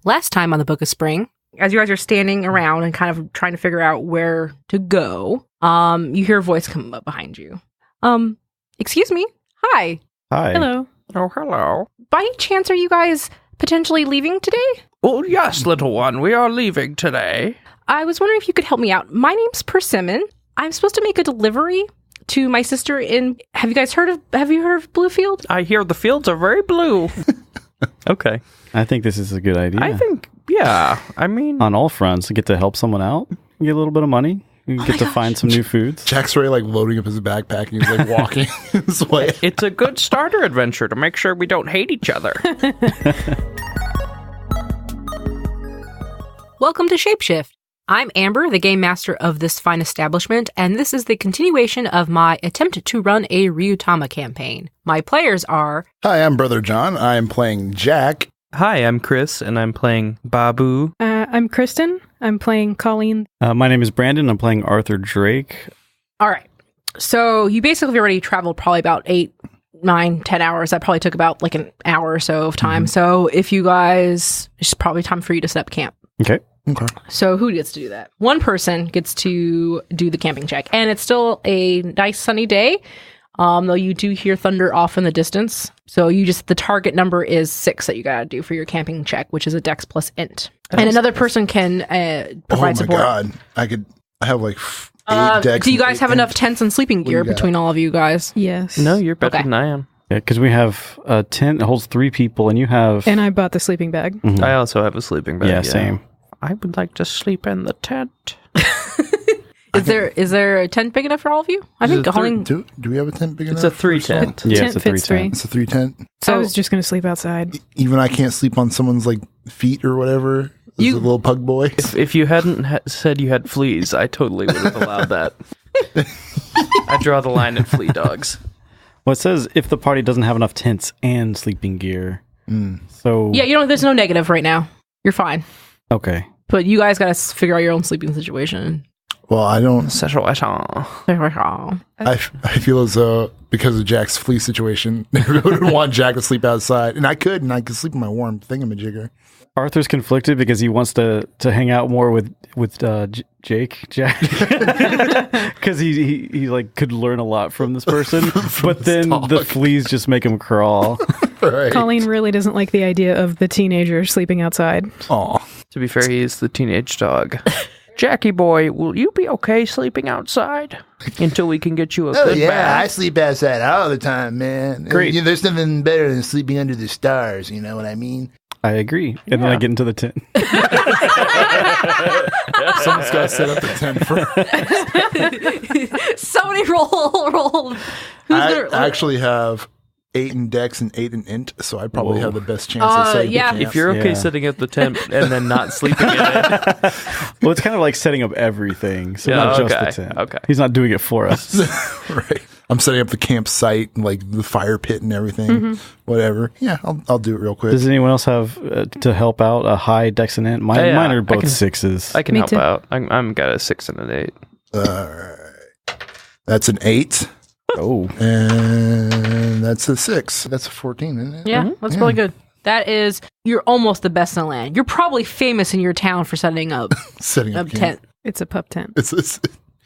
Last time on the Book of Spring, as you guys are standing around and kind of trying to figure out where to go, you hear a voice come up behind you. Excuse me? Hi. Hi. Hello. Oh, hello. By any chance, are you guys potentially leaving today? Oh, yes, little one. We are leaving today. I was wondering if you could help me out. My name's Persimmon. I'm supposed to make a delivery to my sister in... Have you heard of Bluefield? I hear the fields are very blue. Okay. I think this is a good idea. I think, yeah. I mean... On all fronts, you get to help someone out, you get a little bit of money, you get to find some new foods. Jack's already like loading up his backpack and he's like walking his way. It's a good starter adventure to make sure we don't hate each other. Welcome to Shapeshift. I'm Amber, the game master of this fine establishment, and this is the continuation of my attempt to run a Ryuutama campaign. My players are... Hi, I'm Brother John. I am playing Jack. Hi, I'm Chris, and I'm playing Babou. I'm Kristen. I'm playing Colleen. My name is Brandon. I'm playing Arthur Drake. All right. So you basically already traveled probably about 8, 9, 10 hours. That probably took about like an hour or so of time. So if you guys... It's probably time for you to set up camp. Okay. So who gets to do that? One person gets to do the camping check. And it's still a nice sunny day. Though you do hear thunder off in the distance. So the target number is 6 that you gotta do for your camping check, which is a dex plus int. And another person can provide support. Oh my god. I have like 8 decks. Do you guys have enough tents and sleeping gear between all of you guys? Yes. No, you're better than I am. Yeah, because we have a tent that holds 3 people, and you have... And I bought the sleeping bag. Mhm. I also have a sleeping bag. Yeah, same. I would like to sleep in the tent. Is there a tent big enough for all of you? I think Colleen... Do we have a tent big enough? It's a 3 tent. Yeah, Tent it's a 3 fits 3. tent. It's a 3 tent. So I was just going to sleep outside. Even I can't sleep on someone's like feet or whatever. As a little pug boy. If you hadn't said you had fleas, I totally would have allowed that. I draw the line at flea dogs. Well, it says if the party doesn't have enough tents and sleeping gear. So... Yeah, there's no negative right now. You're fine. Okay. But you guys gotta figure out your own sleeping situation. Well, I don't... I feel as though, because of Jack's flea situation, I would want Jack to sleep outside. And I could sleep in my warm thingamajigger. Arthur's conflicted because he wants to hang out more with Jack, because he like could learn a lot from this person, but then the fleas just make him crawl. Right. Colleen really doesn't like the idea of the teenager sleeping outside. Aw. To be fair, he is the teenage dog. Jackie boy, will you be okay sleeping outside until we can get you a good bath? I sleep outside all the time, man. Great. There's nothing better than sleeping under the stars, you know what I mean? I agree. And then I get into the tent. Someone's got to set up the tent first. Somebody roll. I actually have 8 in dex and 8 in int, so I probably have the best chance of setting yeah. the camp. If you're okay setting up the tent and then not sleeping in it. Well, it's kind of like setting up everything, so not just the tent. Okay. He's not doing it for us. Right. I'm setting up the campsite and like the fire pit and everything. Whatever. Yeah, I'll do it real quick. Does anyone else have to help out a high dex and int? Mine are both 6s. I can Me help too. out. I'm got a 6 and an 8. Alright. That's an 8. Oh. And that's a 6. That's a 14, isn't it? Yeah, that's really good. That is, you're almost the best in the land. You're probably famous in your town for setting up Setting a up camp. tent. It's a pup tent. It's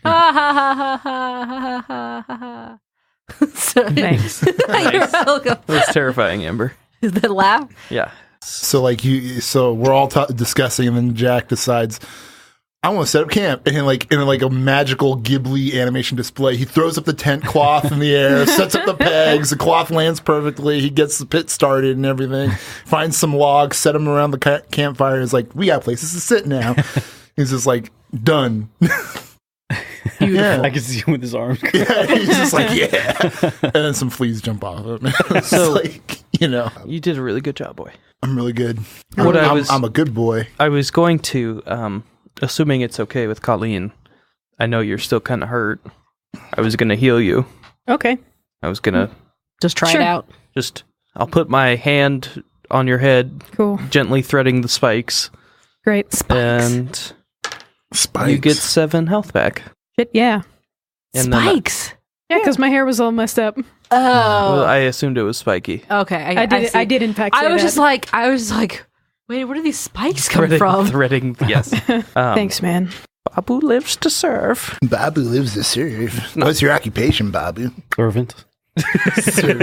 Ha ha ha ha ha ha ha ha ha. Thanks. You're welcome. That was terrifying, Amber. Is that a laugh? Yeah. so we're all discussing, and then Jack decides, I want to set up camp. And in a magical Ghibli animation display, he throws up the tent cloth in the air, sets up the pegs, the cloth lands perfectly, he gets the pit started and everything, finds some logs, set them around the campfire, is like, we got places to sit now. He's just like, done. Yeah. I can see him with his arms. Yeah, he's just like, yeah. And then some fleas jump off of him. It's So- like, You did a really good job, boy. I'm really good. I'm a good boy. I was going to, assuming it's okay with Colleen, I know you're still kind of hurt. I was going to heal you. Okay. I was going to Just try Sure. it out. I'll put my hand on your head, Cool. gently threading the spikes, Great. and Spikes. you get 7 health back. Shit, yeah. And then Spikes. Yeah, because my hair was all messed up. well, Oh. I assumed it was spiky. Okay. I see. did in fact say I was that. just like, Wait, where do these spikes come from? Threading, yes. Thanks, man. Babou lives to serve. Babou lives to serve. What's your occupation, Babou? Servant.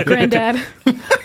Granddad.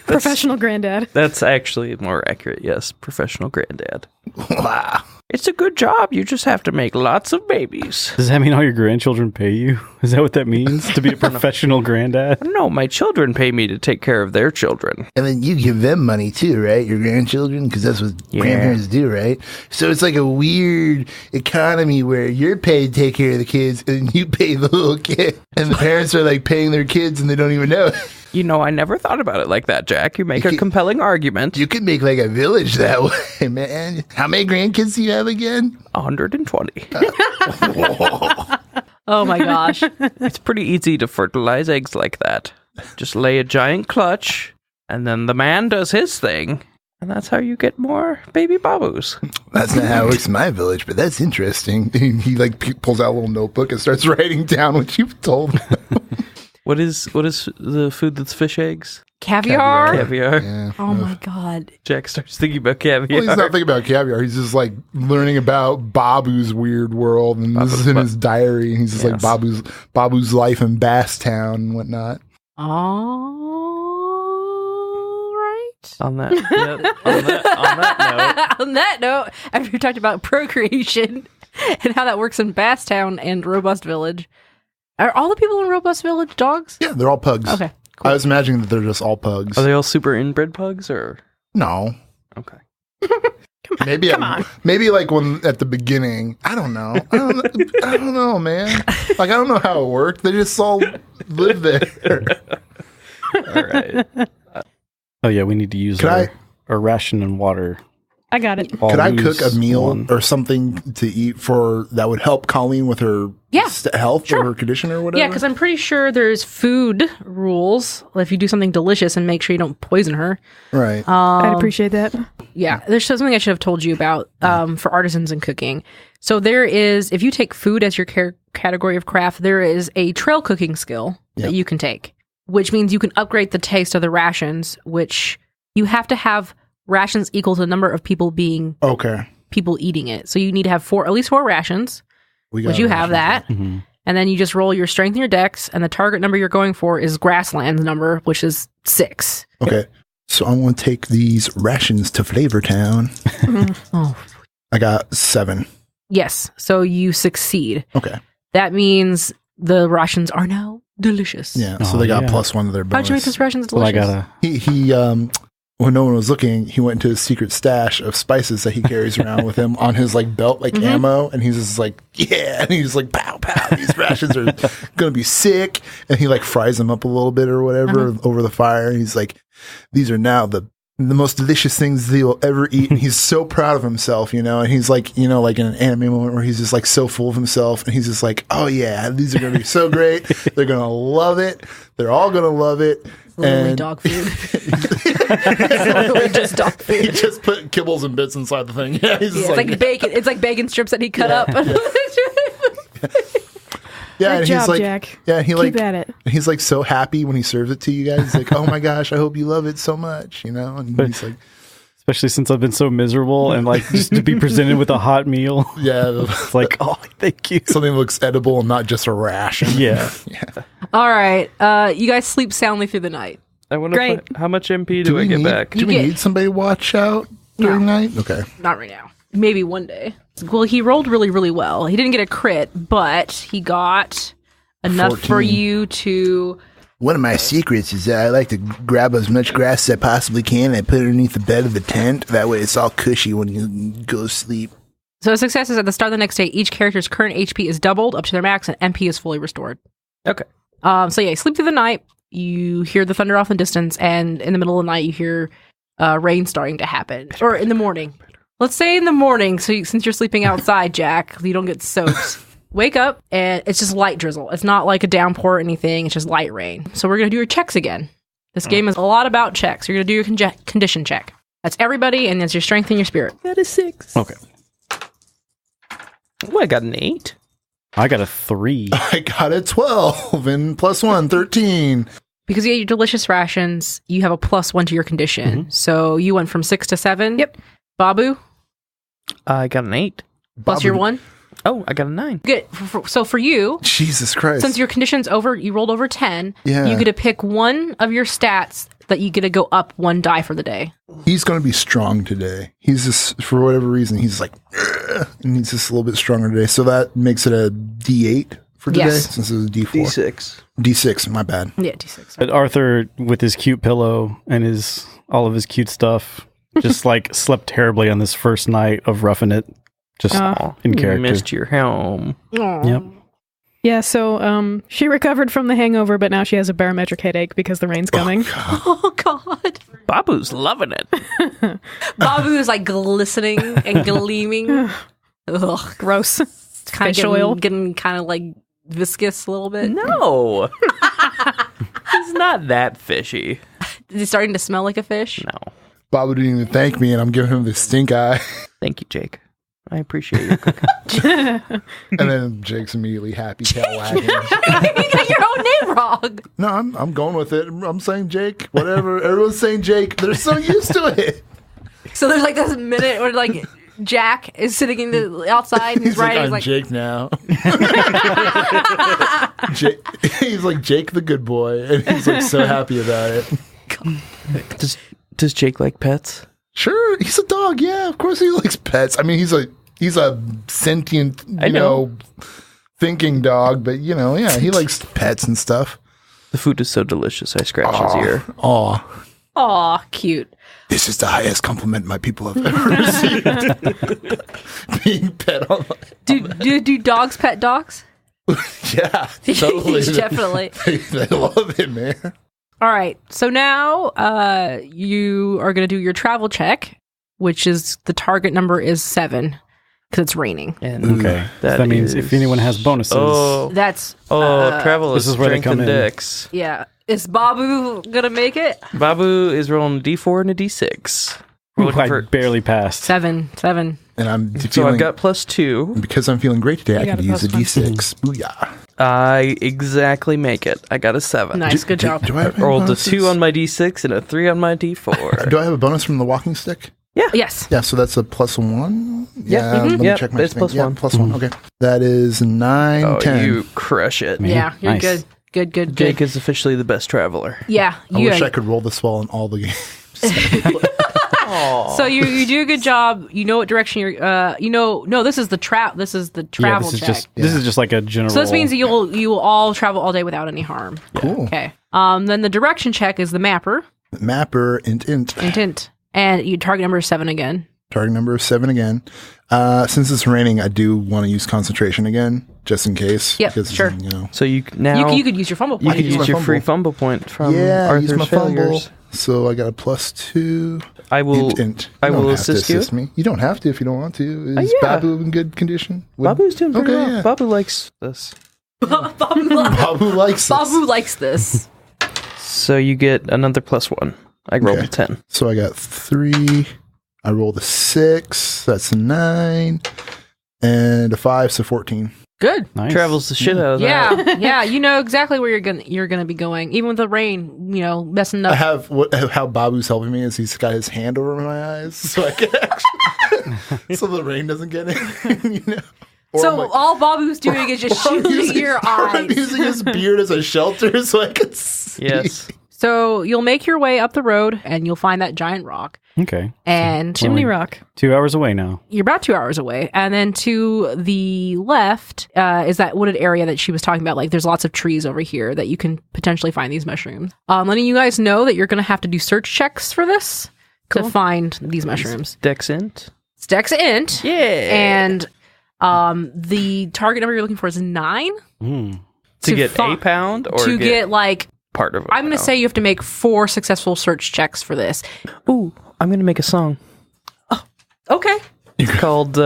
Professional granddad. That's actually more accurate, yes. Professional granddad. Wow. It's a good job. You just have to make lots of babies. Does that mean all your grandchildren pay you? Is that what that means? To be a professional granddad? No, my children pay me to take care of their children. And then you give them money too, right? Your grandchildren, because that's what grandparents do, right? So it's like a weird economy where you're paid to take care of the kids and you pay the little kid. And the parents are like paying their kids and they don't even know. You know, I never thought about it like that, Jack. You make a compelling argument. You could make like a village that way, man. How many grandkids do you have again? 120. Oh my gosh. It's pretty easy to fertilize eggs like that. Just lay a giant clutch, and then the man does his thing, and that's how you get more baby Babus. That's not how it works in my village, but that's interesting. He like pulls out a little notebook and starts writing down what you've told him. What is the food that's fish eggs? Caviar? Caviar. Yeah. Oh my god. Jack starts thinking about caviar. Well, he's not thinking about caviar. He's just like learning about Babou's weird world, and this is in his diary. And he's just like Babou's life in Basstown and whatnot. All right. On that note. On that note, after we talked about procreation and how that works in Basstown and Robust Village, are all the people in Robust Village dogs? Yeah, they're all pugs. Okay. Cool. I was imagining that they're just all pugs. Are they all super inbred pugs or? No. Okay. Maybe maybe like when at the beginning. I don't know. I don't know, man. Like I don't know how it worked. They just all live there. All right. Oh yeah, we need to use our ration and water. I got it. Could I cook a meal or something to eat for that would help Colleen with her health or her condition or whatever? Yeah, because I'm pretty sure there's food rules. If you do something delicious and make sure you don't poison her. Right. I'd appreciate that. Yeah, there's something I should have told you about for artisans in cooking. So there is, if you take food as your category of craft, there is a trail cooking skill that you can take, which means you can upgrade the taste of the rations, which you have to have rations equal to the number of people people eating it. So you need to have at least four rations, which you have that. Mm-hmm. And then you just roll your strength and your dex, and the target number you're going for is Grassland's number, which is 6. Okay. So I'm going to take these rations to Flavortown. Oh. I got 7. Yes. So you succeed. Okay. That means the rations are now delicious. Yeah. So they got +1 to their bonus. How'd you make those rations delicious? Well, He when no one was looking, he went into his secret stash of spices that he carries around with him on his like belt, like ammo, and he's just like, yeah, and he's like, pow, pow, these rations are gonna be sick, and he like fries them up a little bit or whatever over the fire, and he's like, these are now the most delicious things that he'll ever eat, and he's so proud of himself, you know, and he's like, you know, like in an anime moment where he's just like so full of himself, and he's just like, oh yeah, these are gonna be so great, they're gonna love it, they're all gonna love it. Literally dog food. Literally just dog food. He just put kibbles and bits inside the thing. Yeah, he's it's like bacon. It's like bacon strips that he cut up. Yeah, Good job, Jack. Yeah, he Keep at it. He's like so happy when he serves it to you guys. He's like, oh my gosh, I hope you love it so much, you know. And he's like, especially since I've been so miserable, and like just to be presented with a hot meal. Yeah, it's like, oh, thank you. Something that looks edible and not just a ration. Yeah. All right, you guys sleep soundly through the night. I wonder how much MP do I get back? Do we need somebody to watch out during night? Okay. Not right now. Maybe one day. Well, he rolled really, really well. He didn't get a crit, but he got enough 14. for you to... One of my secrets is that I like to grab as much grass as I possibly can and put it underneath the bed of the tent. That way it's all cushy when you go to sleep. So success is at the start of the next day, each character's current HP is doubled up to their max and MP is fully restored. Okay. So yeah, sleep through the night. You hear the thunder off in the distance, and in the middle of the night, you hear rain starting to happen. Or in the morning. Let's say in the morning, so since you're sleeping outside, Jack, you don't get soaked. Wake up, and it's just light drizzle. It's not like a downpour or anything. It's just light rain. So we're going to do your checks again. This game is a lot about checks. You're going to do your condition check. That's everybody, and that's your strength and your spirit. That is 6. Okay. Oh, I got an 8. I got a 3. I got a 12 and +1, 13. Because you ate your delicious rations, you have a +1 to your condition. So you went from 6 to 7. Yep. Babou, I got an 8. plus your Babou- 1. Oh, I got a 9. Good. So for you, Jesus Christ. since your condition's over, you rolled over 10. Yeah. You get to pick one of your stats that you get to go up 1 die for the day. He's going to be strong today. He's just, for whatever reason, he's like, "Ugh," and he's just a little bit stronger today. So that makes it a D8 for today, Yes. since it was a D4. D6. D6, my bad. Yeah, D6. But Arthur, with his cute pillow and all of his cute stuff, just like slept terribly on this first night of roughing it. Just in character. You missed your home. Yep. Yeah, so she recovered from the hangover, but now she has a barometric headache because the rain's coming. Oh, God. Babou's loving it. Babou is like glistening and gleaming. Ugh. Gross. It's kind Fish of oil. getting kind of like viscous a little bit. No. He's not that fishy. Is it starting to smell like a fish? No. Babou didn't even thank me, and I'm giving him the stink eye. Thank you, Jake. I appreciate your cooking. And then Jake's immediately happy, tail wagging. You got your own name wrong. No, I'm going with it. I'm saying Jake, whatever. Everyone's saying Jake. They're so used to it. So there's like this minute where like Jack is sitting in the outside and he's He's like, writing. I'm He's like, Jake now. He's like Jake the good boy, and he's like so happy about it. Does Jake like pets? Sure, he's a dog. Yeah, of course he likes pets. I mean, he's a sentient, you know, thinking dog. But you know, yeah, he likes pets and stuff. The food is so delicious. I scratch his ear. Aw, aw, cute. this is the highest compliment my people have ever received. Being pet on. Do dogs pet dogs? Yeah, totally. Definitely. They love it, man. All right. So now you are going to do your travel check, which is the target number is 7 because it's raining. And Okay. That means if anyone has bonuses. That's travel this is is where they strength come and in. dex. yeah. Is Babou gonna make it? Babou is rolling a D4 and a D6. We're Ooh, looking I for. barely passed. 7. And I'm So feeling, I've got +2. because I'm feeling great today, I got can a use a plus one. D6. Booyah. I exactly make it. I got a 7. Nice, good job. Do I have any Rolled a bonuses? 2 on my D6 and a 3 on my D4. Do I have a bonus from the walking stick? Yes. Yeah, so that's a +1. Yeah, Let me Yep, check my it's thing. +1. Yeah, +1. Okay. That is 9, Oh, 10. you crush it. Man, Yeah. You're nice. good. Good. Jake is officially the best traveler. Yeah. I wish I could roll this well in all the games. So you do a good job. You know what direction you're. No, this is the This is the travel this is check. this is just like a general. So this means that you will all travel all day without any harm. Cool. Okay. Then the direction check is the mapper. Mapper, int. Intent. And your target number is 7 again. Target number is 7 again. Since it's raining, I do want to use concentration again, just in case. Yep, because, sure. You know. So you now You could use your fumble you point. could use use my your free fumble. fumble point from Yeah, use Arthur's my fumble. failures. So I got a +2. I will. Int. I You don't will have to assist you. assist me. You don't have to if you don't want to. Is yeah. Babou in good condition? Babou's doing pretty Okay, well. yeah. Babou likes this. Babou Babou likes this. Babou likes this. So you get another +1. I rolled Okay. a 10. So I got 3. I rolled a 6. That's a 9. And a 5, so 14. Good. Nice. Travels the shit out of that. Yeah, yeah. You know exactly where you're gonna be going, even with the rain. You know, messing I up. have how Babu's helping me is he's got his hand over my eyes, so I can actually, so the rain doesn't get in. You know. Or So I'm like- all Babou's doing is just or I'm shooting using- your or I'm eyes. using his beard as a shelter so I can see. Yes. So you'll make your way up the road, and you'll find that giant rock. Okay. And Chimney Rock. 2 hours away now. you're about 2 hours away. And then to the left is that wooded area that she was talking about. Like, there's lots of trees over here that you can potentially find these mushrooms. Letting you guys know that you're going to have to do search checks for this to find these mushrooms. Dex int. It's Dex Int. Yeah. And the target number you're looking for is 9. to get fi- a pound or to get like, part of it. I'm going to say you have to make 4 successful search checks for this. Ooh, I'm going to make a song. Okay. It's called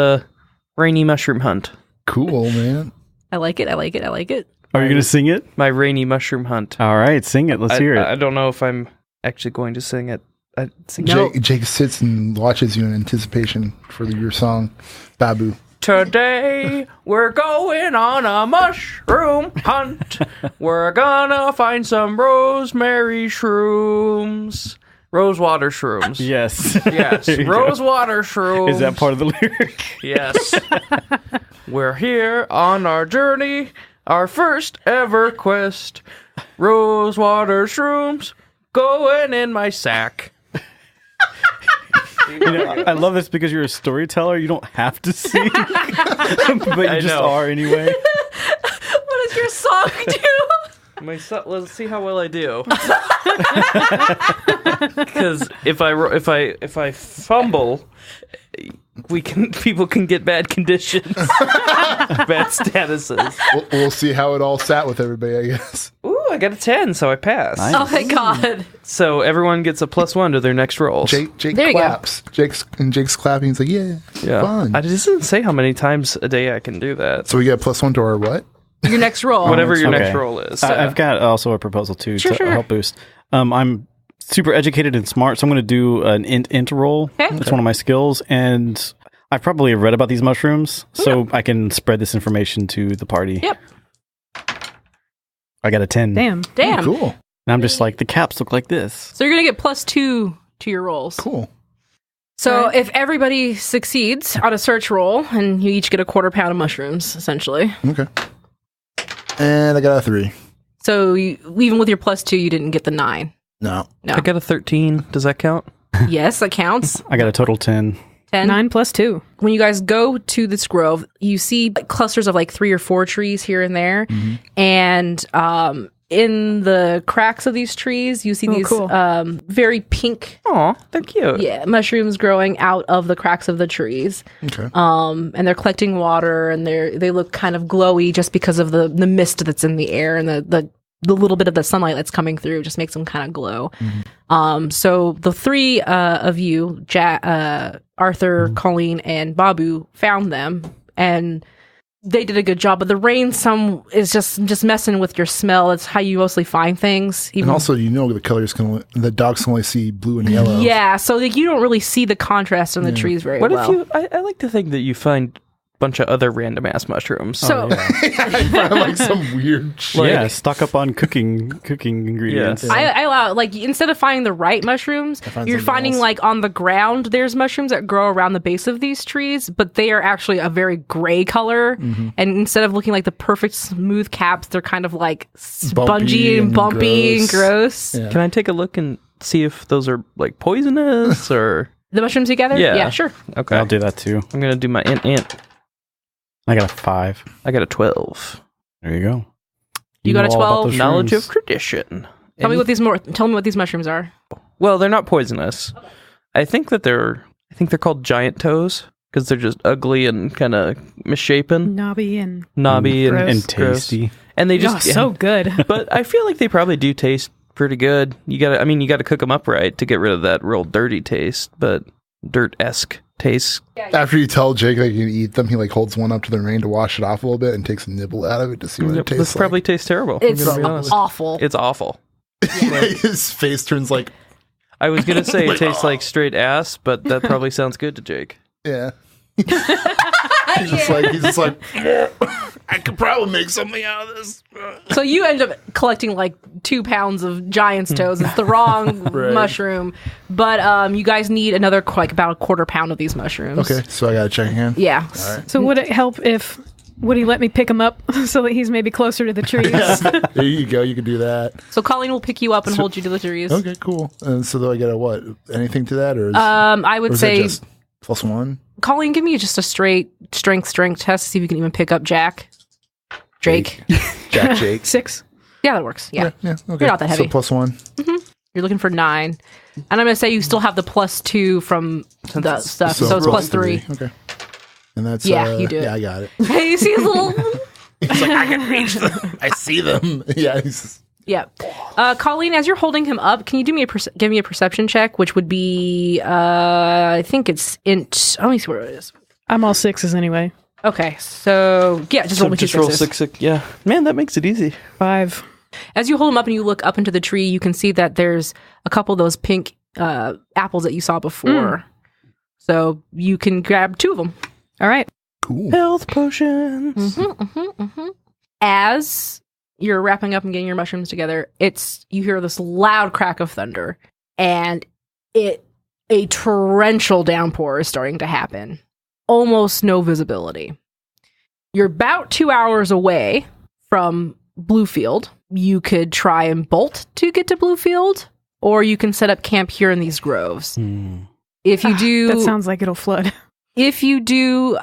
Rainy Mushroom Hunt. Cool, man. I like it. I like it. I like it. Are you going to sing it? My Rainy Mushroom Hunt. All right, sing it. Let's hear it. I don't know if I'm actually going to sing it. I sing No. Jake sits and watches you in anticipation for your song, Babou. Today we're going on a mushroom hunt. We're gonna find some rosemary shrooms. Rosewater shrooms. Yes. Yes. There you go. Rosewater shrooms. Is that part of the lyric? Yes. We're here on our journey, our first ever quest. Rosewater shrooms going in my sack. You know, I love this because you're a storyteller. You don't have to sing, but you just are anyway. What does your song do? Let's see how well I do. Because if I fumble, people can get bad conditions, bad statuses. We'll see how it all sat with everybody, I guess. Ooh, I got a 10, so I passed. Nice. Oh my god. So everyone gets a +1 to their next roll. Jake There you go. claps. Jake's clapping. He's like, yeah, fun. I just didn't say how many times a day I can do that. So we get a +1 to our what? Your next roll. Whatever your Okay. next roll is. I've got also a proposal too Sure, to sure. help boost. I'm super educated and smart, so I'm going to do an int roll. Okay. It's one of my skills, and I probably have read about these mushrooms, so I can spread this information to the party. Yep. I got a 10. Damn. Damn. Cool. And I'm just like, the caps look like this. So you're going to get +2 to your rolls. Cool. So Right. if everybody succeeds on a search roll, and you each get a quarter pound of mushrooms, essentially. Okay. And I got a 3. So even with your +2, you didn't get the 9. No. No. I got a 13. Does that count? Yes, that counts. I got a total 10. 10. 9 + 2. When you guys go to this grove, you see clusters of like 3 or 4 trees here and there. And in the cracks of these trees, you see Oh, these cool. very pink Aw, they're cute. mushrooms growing out of the cracks of the trees. Okay. And they're collecting water, and they look kind of glowy just because of the mist that's in the air, and the little bit of the sunlight that's coming through just makes them kind of glow. So the 3 of you, Arthur, Colleen, and Babou, found them, and they did a good job. But the rain is just messing with your smell. It's how you mostly find things. And also, the colors the dogs can only see blue and yellow. yeah, so like, you don't really see the contrast in the trees very What well. if you... I like to think that you find a bunch of other random ass mushrooms. So I found like some weird shit. Yeah, stock up on cooking ingredients. Yes. I allow, like, instead of finding the right mushrooms, find you're something finding else. like on the ground there's mushrooms that grow around the base of these trees, but they are actually a very gray color. And instead of looking like the perfect smooth caps, they're kind of like spongy and bumpy and gross. Yeah. Can I take a look and see if those are like poisonous or... The mushrooms together? Yeah. Sure. Okay. I'll do that too. I'm going to do my int. I got a 5. I got a 12. There you go. You got a know all about 12? those Knowledge shrooms. of tradition. Tell me what these mushrooms are. Well, they're not poisonous. I think they're called giant toes because they're just ugly and kind of misshapen, Knobby and knobby and, gross. and gross. tasty. And they oh, just so good. But I feel like they probably do taste pretty good. You gotta cook them up right to get rid of that real dirty taste, but dirt-esque taste. After you tell Jake that you can eat them, he like holds one up to the rain to wash it off a little bit and takes a nibble out of it to see what it tastes This probably tastes terrible. I'm It's gonna be honest. awful. It's awful. like. His face turns like, I was gonna say it tastes like straight ass, but that probably sounds good to Jake. yeah. he's just like, I could probably make something out of this. So you end up collecting like 2 pounds of giant's toes. It's the wrong mushroom, but you guys need another like about a quarter pound of these mushrooms. Okay, so I gotta check again. Yeah. So would it help if would he let me pick him up so that he's maybe closer to the trees? There you go. You can do that. So Colleen will pick you up and hold you to the trees. Okay, cool. And so do I get a what? Anything to that, or is, I would or is that say, just +1? Colleen, give me just a straight strength test. See if you can even pick up Jake. Jack Jake. 6. Yeah, that works. Yeah. Yeah. Okay. You're not that heavy. So +1. You're looking for 9. And I'm going to say you still have the +2 from the stuff. So it's +3. Okay. And that's Yeah, you do it. Yeah, I got it. Hey, you see his little... He's like, I can reach them. I see them. Yeah. Yeah. Colleen, as you're holding him up, can you do me give me a perception check, which would be, I think it's int... Let me see where it is. I'm all 6s anyway. Okay, so yeah, just roll me 2 just roll sixes. 6. Yeah, man, that makes it easy. 5. As you hold him up and you look up into the tree, you can see that there's a couple of those pink apples that you saw before. So you can grab 2 of them. All right. Cool. Health potions. As you're wrapping up and getting your mushrooms together, you hear this loud crack of thunder, and a torrential downpour is starting to happen. Almost no visibility. You're about 2 hours away from Bluefield. You could try and bolt to get to Bluefield, or you can set up camp here in these groves. If you do... That sounds like it'll flood. If you do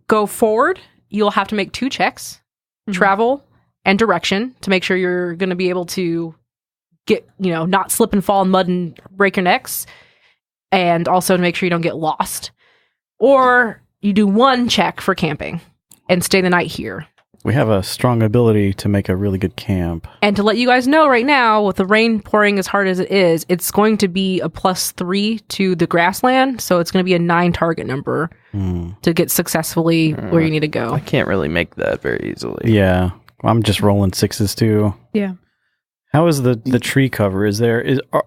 go forward, you'll have to make 2 checks, travel and direction, to make sure you're going to be able to get, not slip and fall in mud and break your necks, and also to make sure you don't get lost. Or you do 1 check for camping and stay the night here. We have a strong ability to make a really good camp. And to let you guys know right now, with the rain pouring as hard as it is, it's going to be a +3 to the grassland. So it's going to be a 9 target number to get successfure where you need to go. I can't really make that very easily. Yeah. I'm just rolling 6s too. Yeah. How is the tree cover?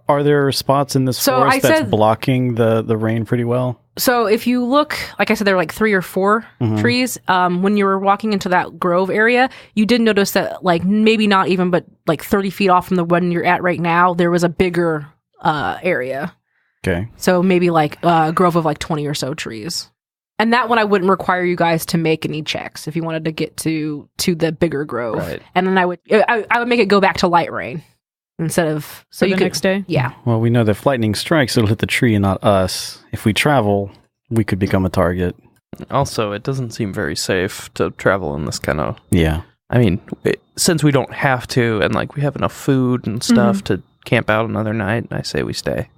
Are there spots in this forest that's blocking the rain pretty well? So if you look, like I said, there are like 3 or 4 trees. When you were walking into that grove area, you did notice that, like, maybe not even, but like 30 feet off from the one you're at right now, there was a bigger area. Okay. So maybe like a grove of like 20 or so trees. And that one I wouldn't require you guys to make any checks if you wanted to get to the bigger grove. Right. And then I would make it go back to light rain instead of next day. Yeah. Well, we know that if lightning strikes, it'll hit the tree and not us. If we travel, we could become a target. Also, it doesn't seem very safe to travel in this kind of... Yeah. I mean, since we don't have to, and like we have enough food and stuff to camp out another night, I say we stay.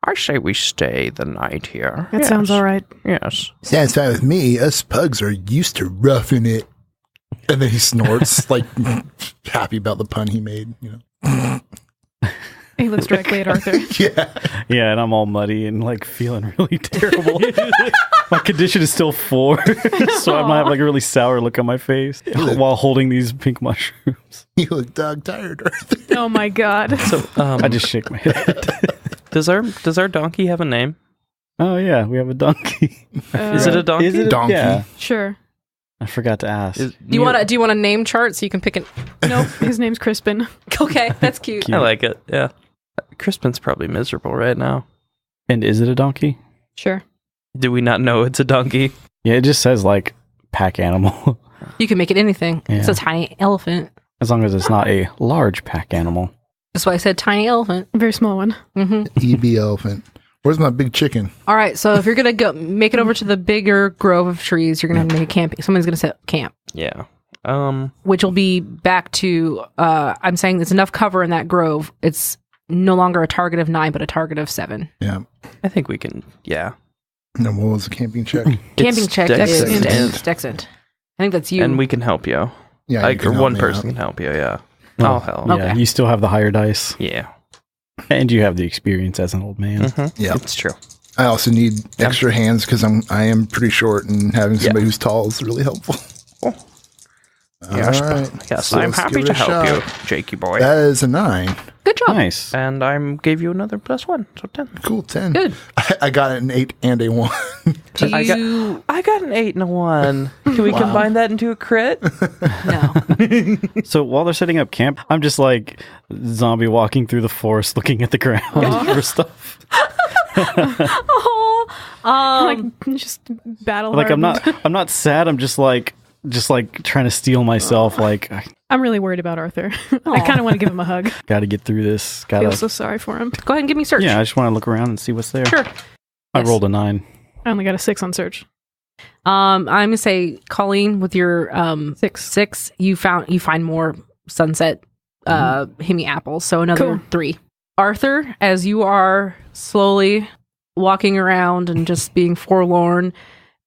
I say we stay the night here. That sounds all right. Yes. Sounds fine with me. Us pugs are used to roughing it. And then he snorts, like happy about the pun he made. He looks directly at Arthur. Yeah. Yeah, and I'm all muddy and like feeling really terrible. My condition is still 4, so I might have like a really sour look on my face while holding these pink mushrooms. You look dog tired, Arthur. Oh my god. So I just shake my head. Does our donkey have a name? Oh yeah, we have a donkey. Is it a donkey? Is it Donkey. Yeah. Sure. I forgot to ask. Do you want a name chart so you can pick an? Nope. His name's Crispin. Okay, that's cute. I like it. Yeah. Crispin's probably miserable right now. And is it a donkey? Sure. Do we not know it's a donkey? Yeah, it just says like pack animal. You can make it anything. Yeah. It's a tiny elephant. As long as it's not a large pack animal. That's why I said tiny elephant. A very small one. EB elephant. Where's my big chicken? All right, so if you're gonna go make it over to the bigger grove of trees, you're gonna make a camping. Someone's gonna set up camp. Yeah. Which will be back to. I'm saying there's enough cover in that grove. It's no longer a target of 9, but a target of 7. Yeah. I think we can. Yeah. No, what was the camping check? Camping check is Dexent. Dexent. I think that's you. And we can help you. Yeah, Like, you can or help one me person out. can help you. Yeah. Oh, I'll help. Yeah, Okay. you still have the higher dice. Yeah. And you have the experience as an old man. Yeah. It's true. I also need extra hands because I am pretty short, and having somebody who's tall is really helpful. Yes, All right. yes, So I'm let's happy give it to a help you, shot. Jakey boy. That is a 9. Good job. Nice. And I gave you another +1, so 10. Cool, 10. Good. I got an 8 and a 1. Do I got- you? I got an 8 and a 1. Can we combine that into a crit? No. So while they're setting up camp, I'm just like zombie walking through the forest looking at the ground for stuff. Like just battle. Like I'm hardened. not sad, I'm just like trying to steel myself, like I I'm really worried about Arthur. I kind of want to give him a hug. gotta get through this. I feel Gotta so sorry for him. Go ahead and give me search. Yeah, I just want to look around and see what's there. Sure. I Yes. rolled a 9. I only got a 6 on search. I'm gonna say, Colleen, with your 6. you find more sunset hemi apples, so another Cool. 3. Arthur, as you are slowly walking around and just being forlorn,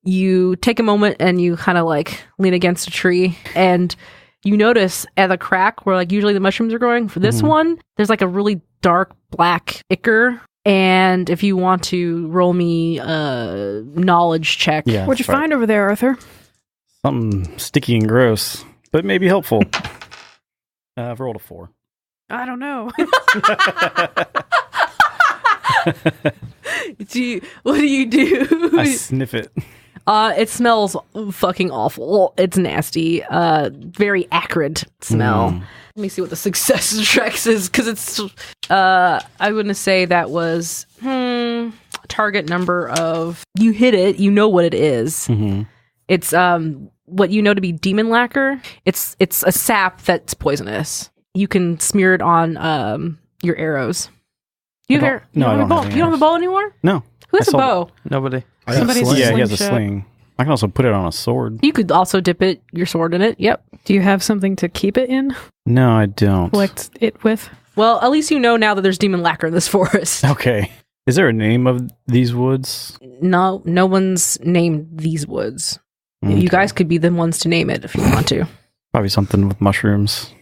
you take a moment and you kind of like lean against a tree, and you notice at the crack where like usually the mushrooms are growing, for this one, there's like a really dark black ichor. And if you want to roll me a knowledge check, Yeah. What'd you that's right. find over there, Arthur? Something sticky and gross, but maybe helpful. I've rolled a 4. I don't know. what do you do? I sniff it. It smells fucking awful. It's nasty. Very acrid smell. Let me see what the success tracks is, because it's. I'm gonna say that was target number of you hit it, you know what it is. Mhm. It's what you know to be demon lacquer. It's a sap that's poisonous. You can smear it on your arrows. You I don't- have no, I a don't bow? have any You don't have a arrows. bow anymore? No. Who has I a sold bow? Nobody. I got Somebody's sling. Yeah, he has a Slingshot. sling. I can also put it on a sword. You could also dip your sword in it. Yep. Do you have something to keep it in? No, I don't. Collect it with? Well, at least you know now that there's demon lacquer in this forest. Okay. Is there a name of these woods? No one's named these woods. Okay. You guys could be the ones to name it if you want to. Probably something with mushrooms.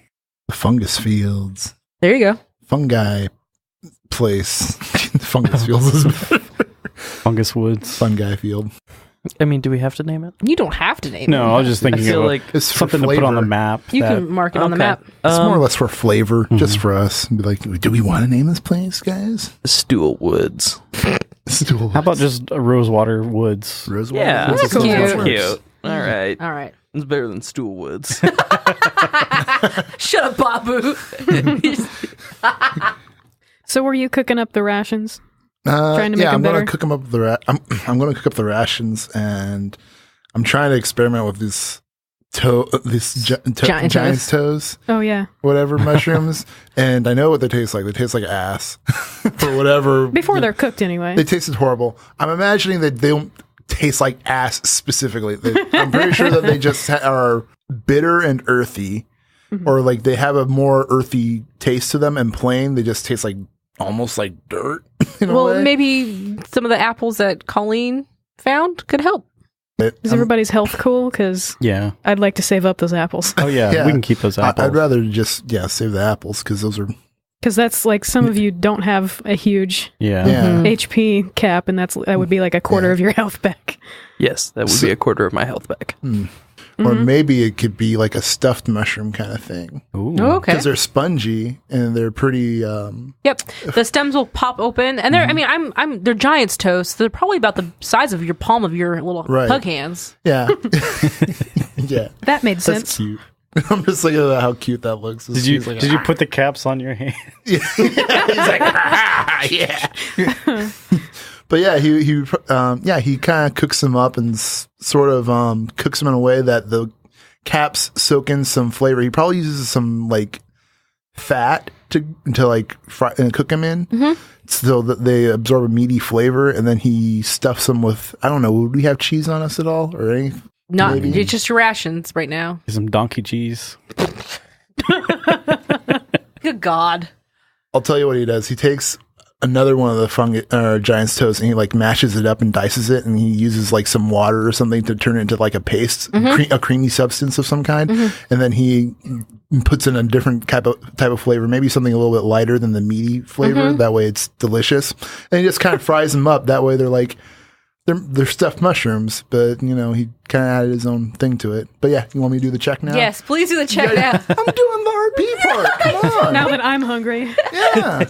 The fungus fields. There you go. Fungi place. Fungus fields. Fungus woods. Fungi field. I mean, do we have to name it? You don't have to name it. No, I was just I thinking feel of like It's for something to put on the flavor. map. You that- can mark it on the Okay. map. It's more or less for flavor, just for us. Be like, do we want to name this place, guys? Stool Woods. Stool. How about just Rosewater Woods? Rosewater? Yeah, That's that cute. sounds cute. All right, All right. it's better than Stool Woods. Shut up, Babou. So were you cooking up the rations? Trying to make yeah, them I'm gonna better? cook them up. I'm gonna cook up the rations, and I'm trying to experiment with this Giant giant's toes, Oh, yeah. whatever mushrooms, and I know what they taste like. They taste like ass, or whatever. Before they're cooked, anyway. They tasted horrible. I'm imagining that they don't taste like ass specifically. I'm pretty sure that they just are bitter and earthy, or like they have a more earthy taste to them, and plain they just taste like almost like dirt. In a Well, way. maybe some of the apples that Colleen found could help. Is everybody's health cool? Because Yeah. I'd like to save up those apples. Oh, yeah. Yeah. We can keep those apples. I'd rather just save the apples because those are Because that's like some of you don't have a huge Yeah. yeah. HP cap, and that would be like a quarter of your health back. Yes, that would be a quarter of my health back. Or maybe it could be like a stuffed mushroom kind of thing Ooh. Oh, okay. because they're spungy and they're pretty. Yep. The stems will pop open, and they're. I mean, they're giant's toes. So they're probably about the size of your palm of your little Right. pug hands. Yeah, yeah. That made That's sense. cute. I'm just thinking about how cute that looks. Did you put the caps on your hand? He's like, yeah. But yeah, he kind of cooks them up and sort of cooks them in a way that the caps soak in some flavor. He probably uses some like fat to like fry and cook them in, so that they absorb a meaty flavor. And then he stuffs them with, I don't know, would we have cheese on us at all or anything? Not Maybe. it's just your rations right now. Some donkey cheese. Good God. I'll tell you what he does. He takes another one of the giant's toes and he like mashes it up and dices it, and he uses like some water or something to turn it into like a paste, a creamy substance of some kind, and then he puts in a different type of flavor, maybe something a little bit lighter than the meaty flavor. That way it's delicious, and he just kind of fries them up. That way they're like they're stuffed mushrooms, but you know he kind of added his own thing to it. But yeah, you want me to do the check now? Yes, please do the check now. I'm doing the RP part. Come on. Now that I'm hungry. Yeah.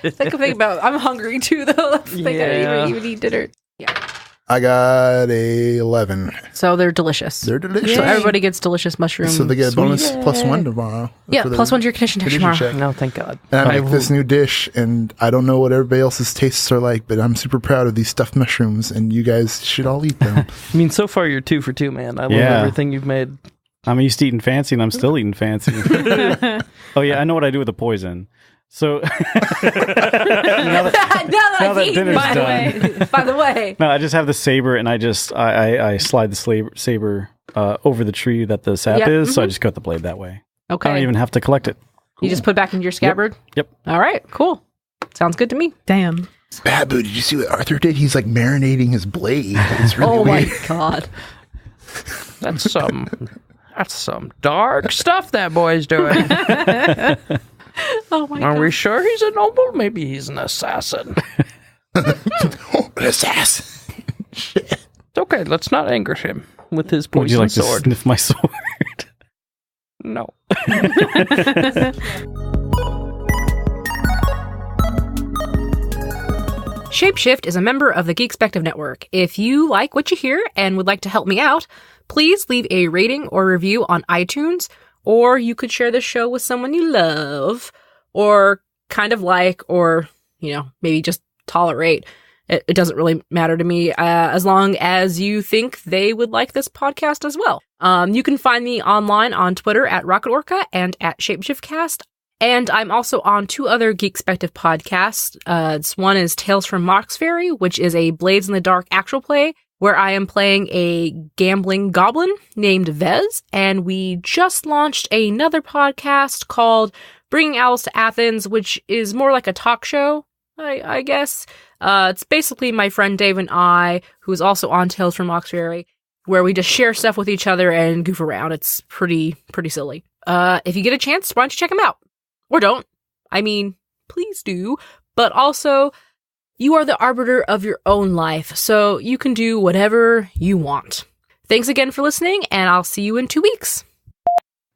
That's the thing about I'm hungry too, though. That's the thing. I Yeah. didn't even eat dinner. Yeah. I got a 11. So they're delicious. They're delicious. So everybody gets delicious mushrooms. So they get a bonus +1 tomorrow. yeah, for the plus one to your condition check condition tomorrow. check. No, thank God. And I make this new dish, and I don't know what everybody else's tastes are like, but I'm super proud of these stuffed mushrooms, and you guys should all eat them. I mean, so far you're 2 for 2, man. I love Yeah. everything you've made. I'm used to eating fancy, and I'm still eating fancy. Oh, yeah. I know what I do with the poison. So now that Now I've that eaten, dinner's by the way. no, I just have the saber, and I slide the saber over the tree that the sap Yep. is. So I just cut the blade that way. Okay. I don't even have to collect it. You just put it back into your scabbard? Yep. All right, cool. Sounds good to me. Damn. Babou, did you see what Arthur did? He's like marinating his blade. It's really Oh weird. my God. That's some dark stuff that boy's doing. Oh my Are God. we sure he's a noble? Maybe he's an assassin. Oh, an assassin. Shit. Okay, let's not anger him with his Would you poison like sword. to sniff my sword? No. Shapeshift is a member of the Geekspective Network. If you like what you hear and would like to help me out, please leave a rating or review on iTunes, or you could share this show with someone you love, or kind of like, or, maybe just tolerate. It doesn't really matter to me as long as you think they would like this podcast as well. You can find me online on Twitter at Rocket Orca and at ShapeshiftCast. And I'm also on 2 other Geekspective podcasts. One is Tales from Mox Ferry, which is a Blades in the Dark actual play where I am playing a gambling goblin named Vez. And we just launched another podcast called Bringing Owls to Athens, which is more like a talk show, I guess. It's basically my friend Dave and I, who is also on Tales from Mox Ferry, where we just share stuff with each other and goof around. It's pretty silly. If you get a chance, why don't you check them out? Or don't. I mean, please do. But also, you are the arbiter of your own life, so you can do whatever you want. Thanks again for listening, and I'll see you in 2 weeks.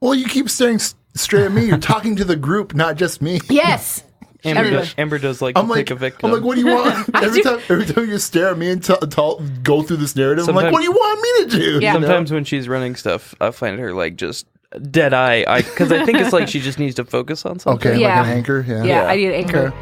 Well, you keep staring straight at me. You're talking to the group, not just me. Yes. Amber does like to pick a victim. I'm like, what do you want? Every time you stare at me and go through this narrative, I'm like, what do you want me to do? Yeah. Sometimes when she's running stuff, I find her like just dead eye, because I think it's like she just needs to focus on something. Okay, Yeah. like an anchor. Yeah, I need an anchor. Okay.